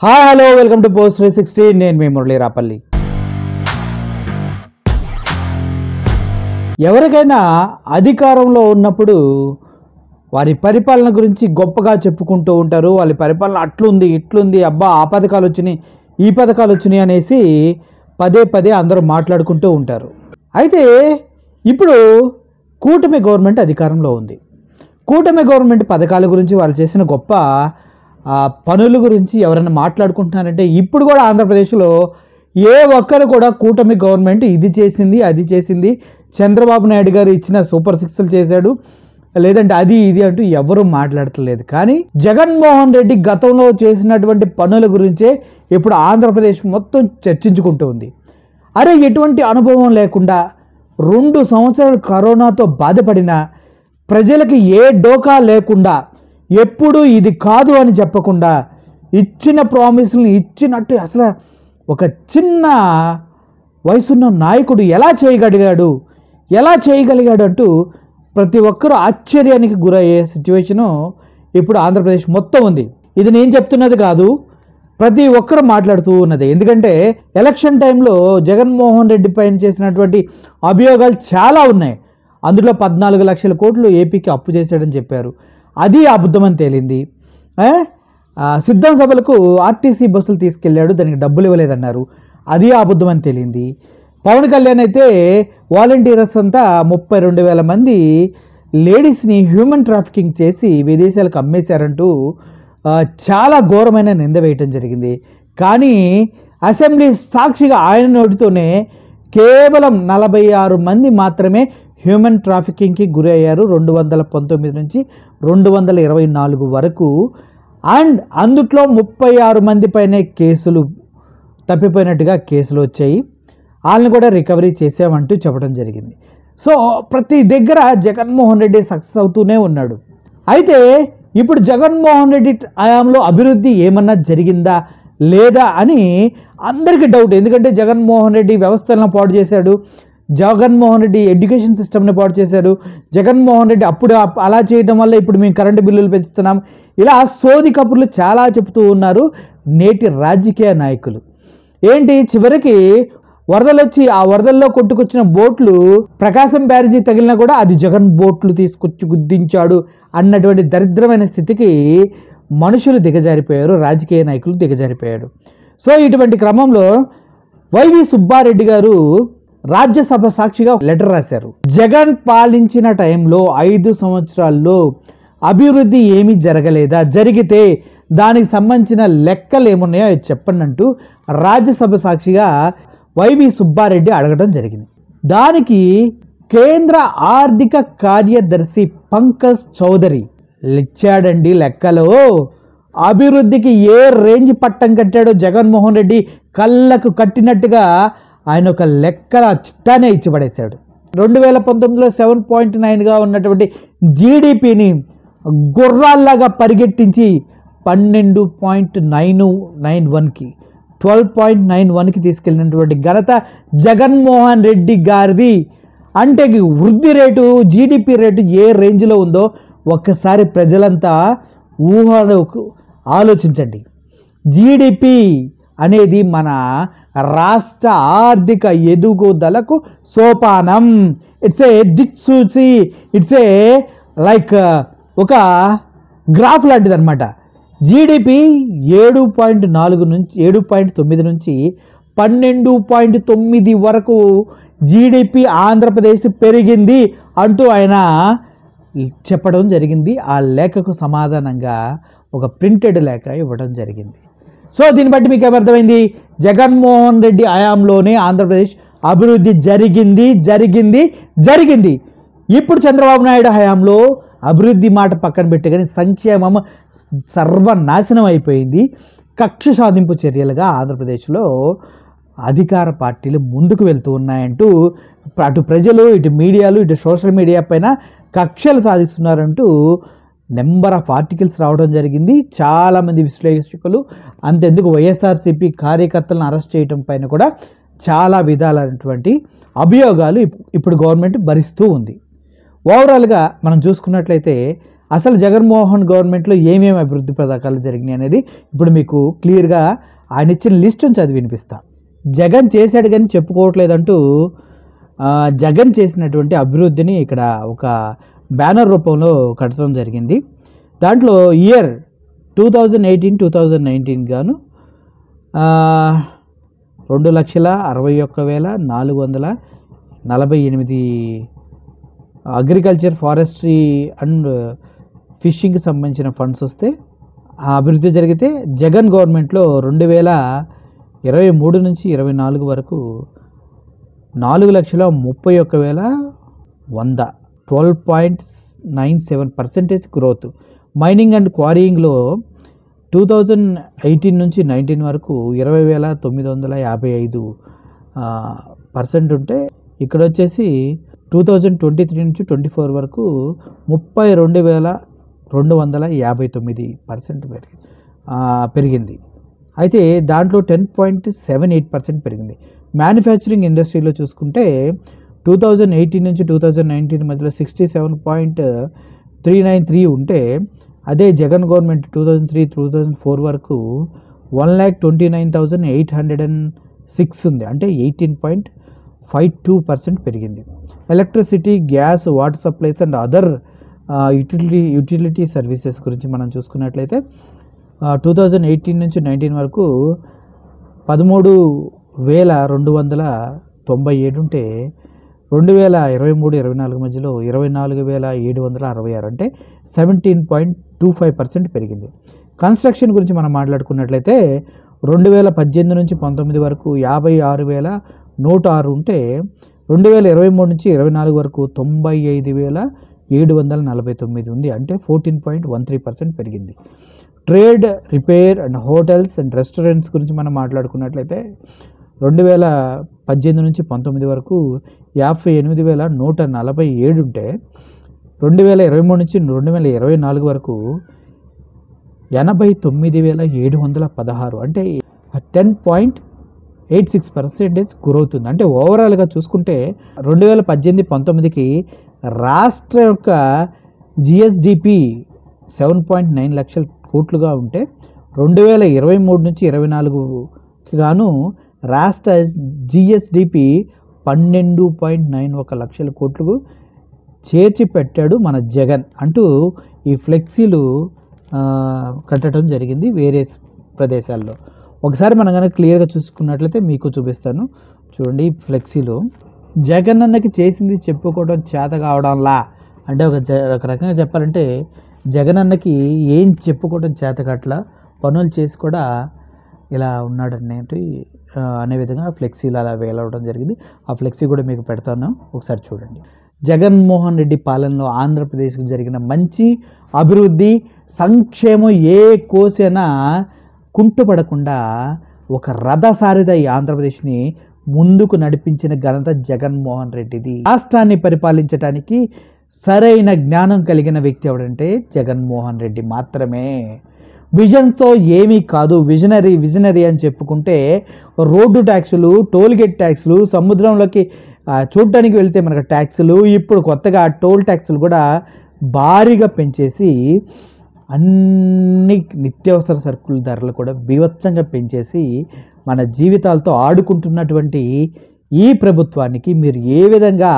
Hi hello welcome to post 360. నేను మీ మురళీ రాపల్లి. ఎవరికైనా అధికారంలో ఉన్నప్పుడు వారి పరిపాలన గురించి గొప్పగా చెప్పుకుంటూ ఉంటారు. వాళ్ళ పరిపాలన అట్లుంది ఇట్లుంది, అబ్బా ఆ పథకాలు వచ్చినాయి ఈ పథకాలు వచ్చినాయి అనేసి పదే పదే అందరూ మాట్లాడుకుంటూ ఉంటారు. అయితే ఇప్పుడు కూటమి గవర్నమెంట్ అధికారంలో ఉంది. కూటమి గవర్నమెంట్ పథకాల గురించి వాళ్ళు చేసిన గొప్ప పనుల గురించి ఎవరైనా మాట్లాడుకుంటున్నారంటే ఇప్పుడు కూడా ఆంధ్రప్రదేశ్లో ఏ ఒక్కరు కూడా కూటమి గవర్నమెంట్ ఇది చేసింది అది చేసింది, చంద్రబాబు నాయుడు గారు ఇచ్చిన సూపర్ సిక్స్లు చేశాడు, లేదంటే అది ఇది అంటూ ఎవరు మాట్లాడట్లేదు. కానీ జగన్మోహన్ రెడ్డి గతంలో చేసినటువంటి పనుల గురించే ఇప్పుడు ఆంధ్రప్రదేశ్ మొత్తం చర్చించుకుంటూ ఉంది. అరే ఎటువంటి అనుభవం లేకుండా 2 సంవత్సరాలు కరోనాతో బాధపడిన ప్రజలకి ఏ డోకా లేకుండా, ఎప్పుడు ఇది కాదు అని చెప్పకుండా ఇచ్చిన ప్రామిస్ని ఇచ్చినట్టు అసలు ఒక చిన్న వయసున్న నాయకుడు ఎలా చేయగలిగాడు అంటూ ప్రతి ఒక్కరూ ఆశ్చర్యానికి గురయ్యే సిచ్యువేషను ఇప్పుడు ఆంధ్రప్రదేశ్ మొత్తం ఉంది. ఇది నేను చెప్తున్నది కాదు, ప్రతి ఒక్కరు మాట్లాడుతూ ఉన్నది. ఎందుకంటే ఎలక్షన్ టైంలో జగన్మోహన్ రెడ్డి పైన చేసినటువంటి అభియోగాలు చాలా ఉన్నాయి. అందులో 14 లక్షల కోట్లు ఏపీకి అప్పు చేశాడని చెప్పారు, అది అబద్ధమని తేలింది. సిద్ధం సభలకు ఆర్టీసీ బస్సులు తీసుకెళ్ళాడు, దానికి డబ్బులు ఇవ్వలేదన్నారు, అది అబద్ధమని తేలింది. పవన్ కళ్యాణ్ అయితే వాలంటీర్స్ అంతా 32,000 మంది లేడీస్ని హ్యూమన్ ట్రాఫికింగ్ చేసి విదేశాలకు అమ్మేశారంటూ చాలా ఘోరమైన నింద వేయటం జరిగింది. కానీ అసెంబ్లీ సాక్షిగా ఆయన నోటితోనే కేవలం 46 మంది మాత్రమే హ్యూమన్ ట్రాఫికింగ్కి గురి అయ్యారు 219 నుంచి 224 వరకు. అండ్ అందుట్లో 36 మంది పైనే కేసులు తప్పిపోయినట్టుగా కేసులు వచ్చాయి, వాళ్ళని కూడా రికవరీ చేసామంటూ చెప్పడం జరిగింది. సో ప్రతి దగ్గర జగన్మోహన్ రెడ్డి సక్సెస్ అవుతూనే ఉన్నాడు. అయితే ఇప్పుడు జగన్మోహన్ రెడ్డి హయాంలో అభివృద్ధి ఏమన్నా జరిగిందా లేదా అని అందరికీ డౌట్. ఎందుకంటే జగన్మోహన్ రెడ్డి వ్యవస్థలను పాడు చేశాడు, జగన్మోహన్ రెడ్డి ఎడ్యుకేషన్ సిస్టమ్ని పాడు చేశాడు, జగన్మోహన్ రెడ్డి అప్పుడు అలా చేయడం వల్ల ఇప్పుడు మేము కరెంటు బిల్లులు పెంచుతున్నాం, ఇలా సోది కబుర్లు చాలా చెప్తూ ఉన్నారు నేటి రాజకీయ నాయకులు. ఏంటి చివరికి వరదలు వచ్చి ఆ వరదల్లో కొట్టుకొచ్చిన బోట్లు ప్రకాశం బ్యారేజీ తగిలినా కూడా అది జగన్ బోట్లు తీసుకొచ్చి గుద్దించాడు అన్నటువంటి దరిద్రమైన స్థితికి మనుషులు దిగజారిపోయారు, రాజకీయ నాయకులు దిగజారిపోయారు. సో ఇటువంటి క్రమంలో వైవి సుబ్బారెడ్డి గారు రాజ్యసభ సాక్షిగా లెటర్ రాశారు. జగన్ పాలించిన టైంలో 5 సంవత్సరాల్లో అభివృద్ధి ఏమీ జరగలేదా, జరిగితే దానికి సంబంధించిన లెక్కలు ఏమున్నాయో చెప్పండి అంటూ రాజ్యసభ సాక్షిగా వైవి సుబ్బారెడ్డి అడగడం జరిగింది. దానికి కేంద్ర ఆర్థిక కార్యదర్శి పంకజ్ చౌదరి ఇచ్చాడండి లెక్కలో. అభివృద్ధికి ఏ రేంజ్ పట్టం కట్టాడో జగన్మోహన్ రెడ్డి కళ్ళకు కట్టినట్టుగా ఆయన ఒక లెక్కల చిట్టానే ఇచ్చి పడేశాడు. 2019లో 7.9గా ఉన్నటువంటి జీడిపిని గుర్రాల్లాగా పరిగెట్టించి 12.991కి 12.91కి తీసుకెళ్ళినటువంటి ఘనత జగన్మోహన్ రెడ్డి గారిది. అంటే వృద్ధి రేటు, జీడిపి రేటు ఏ రేంజ్లో ఉందో ఒక్కసారి ప్రజలంతా ఆలోచించండి. జీడిపి అనేది మన రాష్ట్ర ఆర్థిక ఎదుగుదలకు సోపానం. ఇట్స్ ఏ దిక్సూచి, ఇట్స్ ఏ లైక్ ఒక గ్రాఫ్ లాంటిది అనమాట. జీడిపి 7.9 నుంచి 12.9 వరకు జీడిపి ఆంధ్రప్రదేశ్ పెరిగింది అంటూ ఆయన చెప్పడం జరిగింది. ఆ లేఖకు సమాధానంగా ఒక ప్రింటెడ్ లేఖ ఇవ్వడం జరిగింది. సో దీన్ని బట్టి మీకు ఏమర్థమైంది, జగన్మోహన్ రెడ్డి హయాంలోనే ఆంధ్రప్రదేశ్ అభివృద్ధి జరిగింది. ఇప్పుడు చంద్రబాబు నాయుడు హయాంలో అభివృద్ధి మాట పక్కన పెట్టి కానీ సంక్షేమం సర్వనాశనం అయిపోయింది. కక్ష సాధింపు చర్యలుగా ఆంధ్రప్రదేశ్లో అధికార పార్టీలు ముందుకు వెళ్తూ ఉన్నాయంటూ అటు ప్రజలు, ఇటు మీడియాలు, ఇటు సోషల్ మీడియా పైన కక్షలు సాధిస్తున్నారంటూ నెంబర్ ఆఫ్ ఆర్టికల్స్ రావడం జరిగింది. చాలామంది విశ్లేషకులు అంతెందుకు వైఎస్ఆర్సీపీ కార్యకర్తలను అరెస్ట్ చేయడం పైన కూడా చాలా విధాలైనటువంటి అభియోగాలు ఇప్పుడు గవర్నమెంట్ భరిస్తూ ఉంది. ఓవరాల్గా మనం చూసుకున్నట్లయితే అసలు జగన్మోహన్ గవర్నమెంట్లో ఏమేమి అభివృద్ధి పథకాలు జరిగినాయి అనేది ఇప్పుడు మీకు క్లియర్గా ఆయన ఇచ్చిన లిస్టును చదివి వినిపిస్తా. జగన్ చేశాడు కానీ చెప్పుకోవట్లేదంటూ జగన్ చేసినటువంటి అభివృద్ధిని ఇక్కడ ఒక బ్యానర్ రూపంలో కట్టడం జరిగింది. దాంట్లో ఇయర్ 2018-2019 గాను 2,61,448 అగ్రికల్చర్, ఫారెస్ట్రీ అండ్ ఫిషింగ్కి సంబంధించిన ఫండ్స్ వస్తే ఆ అభివృద్ధి జరిగితే, జగన్ గవర్నమెంట్లో 2023 నుంచి 24 వరకు 4,31,100 12.97% గ్రోత్. మైనింగ్ అండ్ క్వారీయింగ్లో 2018 నుంచి 19 వరకు 20,955% ఉంటే, ఇక్కడ వచ్చేసి 2023 నుంచి 24 వరకు 32,259% పెరిగింది. అయితే దాంట్లో 10.78% పెరిగింది. మ్యానుఫ్యాక్చరింగ్ ఇండస్ట్రీలో చూసుకుంటే 2018 నుంచి 2019 మధ్యలో 67.393 ఉంటే, అదే జగన్ గవర్నమెంట్ 2003-2004 వరకు 1,29,806 ఉంది, అంటే 18.52% పెరిగింది. Electricity, gas, water supplies and other utility services గురించి మనం చూసుకున్నట్లయితే 2018 నుంచి 19 వరకు 13,297 ఉంటే, 2023-24 మధ్యలో 24,766, అంటే 17.25% పెరిగింది. కన్స్ట్రక్షన్ గురించి మనం మాట్లాడుకున్నట్లయితే 2018 నుంచి 19 వరకు 56,106 ఉంటే, 2023 నుంచి 24 వరకు 95,749 ఉంది, అంటే 14.13% పెరిగింది. Trade, repair and hotels and restaurants గురించి మనం మాట్లాడుకున్నట్లయితే 2018 నుంచి 19 వరకు 58,147 ఉంటే, 2023 నుంచి 2024 వరకు 89,716, అంటే 10.86% గ్రోత్ ఉంది. అంటే ఓవరాల్గా చూసుకుంటే 2018-19కి రాష్ట్ర యొక్క జిఎస్డిపి 7.9 లక్షల కోట్లుగా ఉంటే, 2023 నుంచి 24కి గాను రాష్ట్ర జిఎస్డిపి 12.91 లక్షల కోట్లకు చేర్చి పెట్టాడు మన జగన్ అంటూ ఈ ఫ్లెక్సీలు కట్టడం జరిగింది వేరే ప్రదేశాల్లో. ఒకసారి మనం కనుక క్లియర్గా చూసుకున్నట్లయితే మీకు చూపిస్తాను. చూడండి, ఈ ఫ్లెక్సీలు జగన్ అన్నకి చేసింది చెప్పుకోవడం చేత కావడంలా, అంటే ఒక రకంగా చెప్పాలంటే జగన్ అన్నకి ఏం చెప్పుకోవడం చేత కట్లా, పనులు చేసి కూడా ఇలా ఉన్నాడనేటి అనే విధంగా ఫ్లెక్సీలు అలా వేలవడం జరిగింది. ఆ ఫ్లెక్సీ కూడా మీకు పెడతాను, ఒకసారి చూడండి. జగన్మోహన్ రెడ్డి పాలనలో ఆంధ్రప్రదేశ్కి జరిగిన మంచి అభివృద్ధి, సంక్షేమం ఏ కోసైనా కుంటుపడకుండా ఒక రథసారిద ఈ ఆంధ్రప్రదేశ్ని ముందుకు నడిపించిన ఘనత జగన్మోహన్ రెడ్డిది. రాష్ట్రాన్ని పరిపాలించడానికి సరైన జ్ఞానం కలిగిన వ్యక్తి ఎవడంటే జగన్మోహన్ రెడ్డి మాత్రమే. విజన్తో ఏమీ కాదు, విజనరీ అని చెప్పుకుంటే రోడ్డు ట్యాక్సులు, టోల్గేట్ ట్యాక్సులు, సముద్రంలోకి చూడటానికి వెళ్తే మనకు ట్యాక్సులు, ఇప్పుడు కొత్తగా టోల్ ట్యాక్సులు కూడా భారీగా పెంచేసి అన్ని నిత్యావసర సరుకుల ధరలు కూడా బీభత్సంగా పెంచేసి మన జీవితాలతో ఆడుకుంటున్నటువంటి ఈ ప్రభుత్వానికి మీరు ఏ విధంగా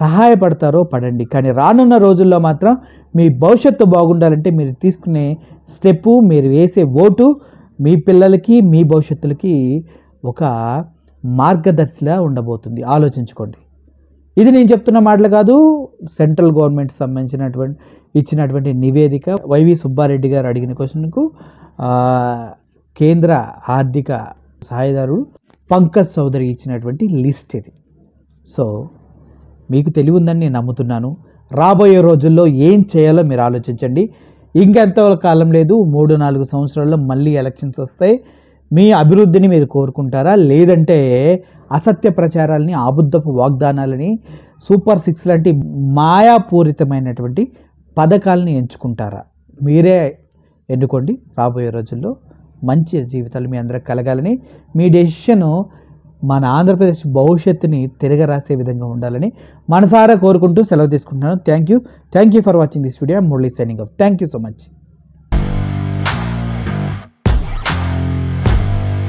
సహాయపడతారో పడండి. కానీ రానున్న రోజుల్లో మాత్రం మీ భవిష్యత్తు బాగుండాలంటే మీరు తీసుకునే స్టెప్పు, మీరు వేసే ఓటు మీ పిల్లలకి, మీ భవిష్యత్తులకి ఒక మార్గదర్శిలా ఉండబోతుంది. ఆలోచించుకోండి. ఇది నేను చెప్తున్న మాటలు కాదు, సెంట్రల్ గవర్నమెంట్ సంబంధించినటువంటి ఇచ్చినటువంటి నివేదిక. వైవి సుబ్బారెడ్డి గారు అడిగిన క్వశ్చన్కు కేంద్ర ఆర్థిక సహాయదారుడు పంకజ్ చౌదరి ఇచ్చినటువంటి లిస్ట్ ఇది. సో మీకు తెలివి ఉందని నేను నమ్ముతున్నాను. రాబోయే రోజుల్లో ఏం చేయాలో మీరు ఆలోచించండి. ఇంకెంత కాలం లేదు, 3-4 సంవత్సరాల్లో మళ్ళీ ఎలక్షన్స్ వస్తాయి. మీ అభివృద్ధిని మీరు కోరుకుంటారా, లేదంటే అసత్య ప్రచారాలని, అబద్ధపు వాగ్దానాలని, సూపర్ 6 లాంటి మాయాపూరితమైనటువంటి పథకాలని ఎంచుకుంటారా? మీరే ఎన్నుకోండి. రాబోయే రోజుల్లో మంచి జీవితాలు మీ అందరికి కలగాలని, మీ డెసిషను మన ఆంధ్రప్రదేశ్ భవిష్యత్తుని తిరగరాసే విధంగా ఉండాలని మనసారా కోరుకుంటూ సెలవు తీసుకుంటున్నాను. Thank you for watching this video. Murali signing off. Thank you so much.